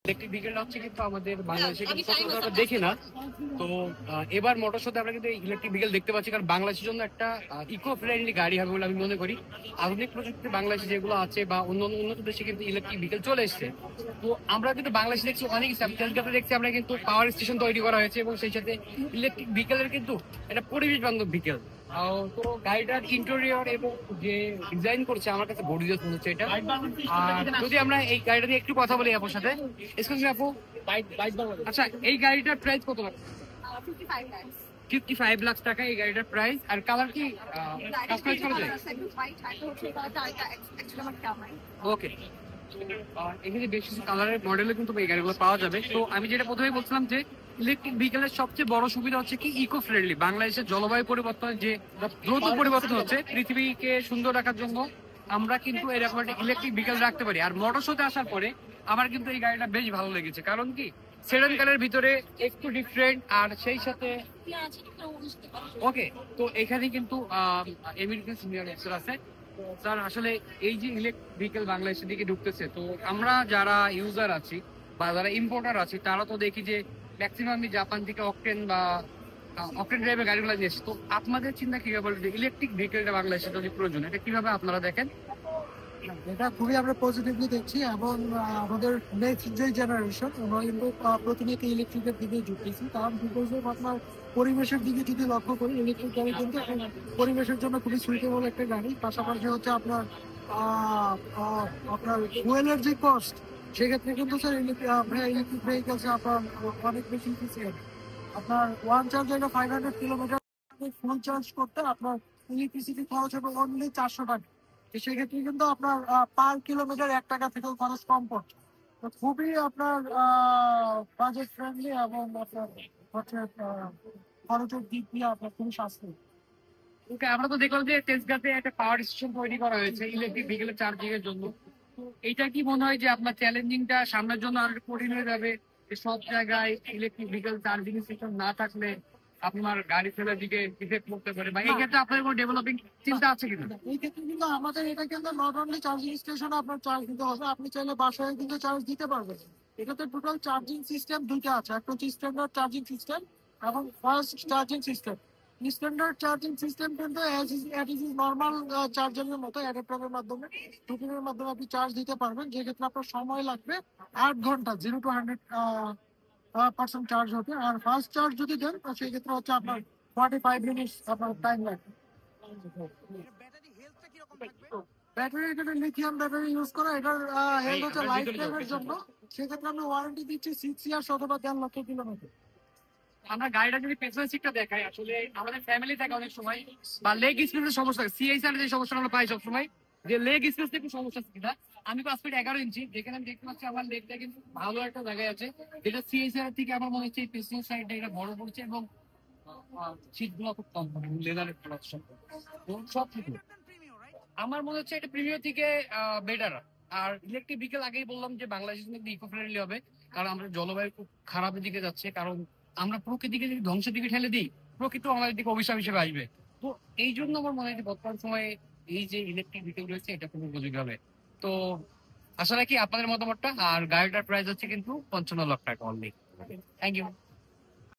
Electric vehicle হচ্ছে কিন্তু আমাদের বাংলাদেশে কিন্তু সচরাচর দেখি না। তো এবার মোটর শোতে আমরা কিন্তু ইলেকট্রিক ভেহিকেল দেখতে পাচ্ছি, কারণ বাংলাদেশের জন্য একটা ইকো ফ্রেন্ডলি গাড়ি হবে বলে আমি মনে করি। আধুনিক প্রযুক্তি বাংলাদেশে যেগুলো আছে বা অন্য উন্নত দেশে কিন্তু ইলেকট্রিক ভেহিকেল চলে এসছে। তো আমরা কিন্তু বাংলাদেশে দেখছি অনেক দেখছি আমরা কিন্তু পাওয়ার স্টেশন তৈরি করা হয়েছে এবং সেই সাথে ইলেকট্রিক ভেহিকেলের কিন্তু একটা পরিবেশ বান্ধব ভেহিকেল। তো গাড়িটার ইন্টেরিয়র এবং যে ডিজাইন করছে আমার কাছে গর্জিয়াস মনে হচ্ছে এটা। আর যদি আমরা এই গাড়িটা নিয়ে একটু কথা বলি আপনার সাথে, এক্সকিউজ মি আপু, আচ্ছা এই গাড়িটার প্রাইস কত লাখ? 55 লাখ টাকা এই গাড়িটার প্রাইস। আর কালার কি কাস্টমাইজ করা যায়? ওকে, এখানে বেশ কিছু কালারের মডেলে কিন্তু এই গাড়িগুলো পাওয়া যাবে। তো আমি যেটা প্রথমে বলছিলাম যে ইলেকট্রিক ভেহিকেলের সবচেয়ে বড় সুবিধা হচ্ছে কি ইকো ফ্রেন্ডলি। বাংলাদেশের জলবায়ু পরিবর্তনের যে দ্রুত পরিবর্তন হচ্ছে, পৃথিবীকে সুন্দর রাখার জন্য আমরা কিন্তু এরকম একটা ইলেকট্রিক ভেহিকেল রাখতে পারি। আর মোটর শোতে আসার পরে আমার কিন্তু এই গাড়িটা বেশ ভালো লেগেছে, কারণ কি সেডান কারের ভিতরে একটু ডিফারেন্ট, আর সেই সাথে ওকে। তো এখানে কিন্তু আমেরিকান সিনিয়র অফিসার আছে। স্যার আসলে এই যে ইলেকট্রিক ভেহিকেল বাংলাদেশের দিকে ঢুকতেছে, তো আমরা যারা ইউজার আছি বা যারা ইম্পোর্টার আছি তারা তো দেখি যে ম্যাক্সিমামই জাপান থেকে অকটেন বা অকটেন ড্রাইভের গাড়িগুলো নিয়ে এসছে। তো আপনাদের চিন্তা কিভাবে যে ইলেকট্রিক ভেহিকেলটা বাংলাদেশে যদি প্রয়োজন, এটা কিভাবে আপনারা দেখেন? এটা খুবই আমরা পজিটিভলি দেখছি এবং আমাদের নেক্সট যে জেনারেশন আমরা কিন্তু প্রতিনিয়ত ইলেকট্রিকের দিকে ঝুঁকতেছি। কারণ বিকজ আপনার পরিবেশের দিকে যদি লক্ষ্য করি, ইলেকট্রিক গাড়ি কিন্তু পরিবেশের জন্য খুবই সুইটেবল একটা গাড়ি। পাশাপাশি হচ্ছে আপনার আপনার ফুয়েলের যে কস্ট, সেক্ষেত্রে কিন্তু স্যার ইলেকট্রিক ভেহিকেলস আপনার অনেক বেশি ইফিসিয়েন্ট। আপনার ওয়ান চার্জ একটা 500 কিলোমিটার ফুল চার্জ করতে আপনার ইলেকট্রিসিটি খরচ হবে অনলি 400 টাকা। সেক্ষেত্রে কিন্তু আপনার পার কিলোমিটার 1 টাকা থেকেও খরচ কম পড়ছে। তো খুবই আপনার বাজেট ফ্রেন্ডলি এবং আপনার হচ্ছে খরচের দিক দিয়ে আপনার খুবই সাশ্রয়ী। ওকে, আমরা তো দেখলাম যে টেসলাতে একটা পাওয়ার স্টেশন তৈরি করা হয়েছে ইলেকট্রিক ভেহিকেলের চার্জিং এর জন্য। তো এটা কি মনে হয় যে আপনার চ্যালেঞ্জিংটা সামনের জন্য আরো কঠিন হয়ে যাবে, যে সব জায়গায় ইলেকট্রিক ভেহিকেল চার্জিং স্টেশন না থাকলে আপনার গাড়ি ফেলার দিকে ইফেক্ট করতে পারে, বা এই ক্ষেত্রে আপনাদের কোনো ডেভেলপিং চিন্তা আছে কিনা? এই ক্ষেত্রে কিন্তু আমাদের এটা কিন্তু নট অনলি চার্জিং স্টেশনে আপনার চার্জ দিতে হবে, আপনি চাইলে বাসায় কিন্তু চার্জ দিতে পারবেন। এটাতে টোটাল চার্জিং সিস্টেম দুইটা আছে, একটা হচ্ছে স্ট্যান্ডার্ড চার্জিং সিস্টেম এবং fast charging system. Standard charging system কিন্তু নর্মাল চার্জারের মতো অ্যাডাপ্টারের মাধ্যমে টুকিনের মাধ্যমে আপনি চার্জ দিতে পারবেন, যে ক্ষেত্রে আপনার সময় লাগবে 8 ঘন্টা 0 to 100% চার্জ হতে। আর ফাস্ট চার্জ যদি দেন সেই ক্ষেত্রে হচ্ছে আপনার 45 মিনিটস আপনার টাইম লাগবে। ব্যাটারি এখানে লিথিয়াম ব্যাটারি ইউজ করা, এটার হেলথ হচ্ছে লাইফ টাইমের জন্য। সেক্ষেত্রে আমরা ওয়ারেন্টি দিচ্ছি 6 ইয়ার্স অথবা 1.5 লক্ষ কিলোমিটার। আমরা গাড়িটা যদি পেছনের সিটটা দেখাই, আসলে আমাদের ফ্যামিলি থাকে অনেক সময় বা লেগ স্পেসের সমস্যা, সিএইচআর যে সমস্যা আমরা পাই সবসময়, যে লেগ স্পেস একটু সমস্যা কিনা। আমি 5 ফিট 11 ইঞ্চি, যেখানে আমি দেখতে পাচ্ছি আমার লেগটা কিন্তু ভালো একটা জায়গায় আছে, যেটা সিএইচআর থেকে আমার মনে হচ্ছে পেছনের সাইডটা এটা বড় পড়ছে এবং সিট গুলো খুব কম, লেদারের প্রোডাকশন সব কিছু আমার মনে হচ্ছে এটা প্রিমিয়ার থেকে বেটার। আর ইলেকট্রিক ভেহিকেল আগেই বললাম যে বাংলাদেশের মধ্যে ইকো ফ্রেন্ডলি হবে, কারণ আমরা জলবায়ু খুব খারাপের দিকে যাচ্ছে। কারণ আমরা প্রকৃতিকে যদি ধ্বংসের দিকে ঠেলে দিই, প্রকৃতি আমাদের দিকে অভিশাপ হিসেবে আসবে। তো এই জন্য আমার মনে হয় যে বর্তমান সময়ে এই যে ইলেকট্রিক ভেহিকেল রয়েছে এটা খুব উপযোগী হবে। তো আশা রাখি আপনাদের মতামতটা। আর গাড়িটার প্রাইস হচ্ছে কিন্তু 55 লাখ টাকা অনলি। Thank you.